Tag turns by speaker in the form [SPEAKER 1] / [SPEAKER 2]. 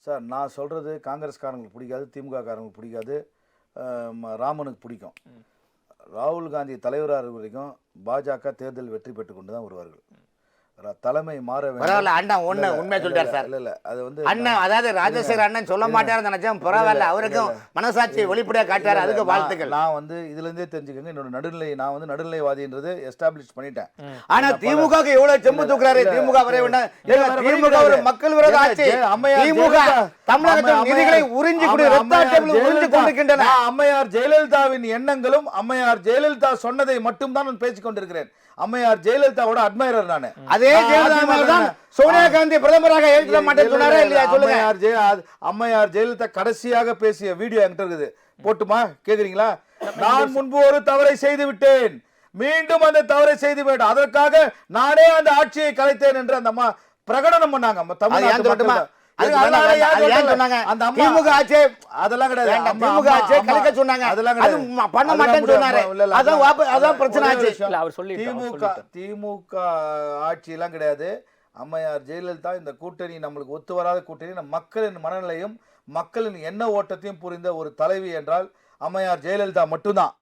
[SPEAKER 1] Sir நான் சொல்கிறது காங்கிரஸ்காரங்களுக்கு பிடிக்காது, திமுக காரங்களுக்கு பிடிக்காது, ராமனுக்கு பிடிக்கும். ராகுல் காந்தி தலைவராக வரைக்கும் பாஜக தேர்தல் வெற்றி பெற்று கொண்டு தான் வருவார்கள். தலைமை மாற
[SPEAKER 2] பரவாயில்ல. அண்ணன் ஒண்ணு உண்மை சொல்றாரு சார்.
[SPEAKER 1] இல்ல அது வந்து
[SPEAKER 2] அண்ணன், அதாவது ராஜசேகர் அண்ணன் சொல்ல மாட்டாருன்னு நினைச்சேன். பரவாயில்ல, அவருக்கும் மனசாட்சியை வெளிப்படையா காட்டாரு. அதுக்கு வாழ்த்துக்கள்.
[SPEAKER 1] நான் வந்து இதுல இருந்தே தெரிஞ்சுக்கங்க, என்னோட நடுநிலை, நான் வந்து நடுநிலைவாதின்றது எஸ்டாப்ளிஷ் பண்ணிட்டேன்.
[SPEAKER 2] ஆனா திமுக எவ்வளவு செம்பு தூக்குறாரு. திமுக வரை திமுக ஒரு மக்கள் விரோத ஆட்சி. திமுக தமிழகத்தின் நிதிகளை உறிஞ்சி கொண்டிருக்கின்றன.
[SPEAKER 1] அம்மையார் ஜெயலலிதாவின் எண்ணங்களும் அம்மையார் ஜெயலலிதா சொன்னதை மட்டும் தான் நான் பேசிக் கொண்டிருக்கிறேன். அம்மையார் ஜெயலலிதாவோட அட்மைரர் நான்.
[SPEAKER 2] அதே ஜெயலலிதா சோனியா காந்தி பிரதமராக ஏற்க மாட்டேன்னு சொன்னாரே இல்லையா? சொல்லுங்க.
[SPEAKER 1] அம்மையார் ஜெயலலிதா கடைசியாக பேசிய வீடியோ என்கிட்ட இருக்குது, போட்டுமா? கேக்குறீங்களா? நான் முன்பு ஒரு தவறை செய்து விட்டேன், மீண்டும் அந்த தவறை செய்து விட்டேன், அதற்காக நானே அந்த ஆட்சியை கலைத்தேன் என்று அந்த அம்மா பிரகடனம் பண்ணாங்க. தமிழ்நாட்டு திமுக ஆட்சி எல்லாம் கிடையாது. அம்மையார் ஜெயலலிதா இந்த கூட்டணி நம்மளுக்கு ஒத்து வராத கூட்டணி. மக்களின் மனநிலையும் மக்களின் எண்ண ஓட்டத்தையும் புரிந்த ஒரு தலைவி என்றால் அம்மையார் ஜெயலலிதா மட்டும்தான்.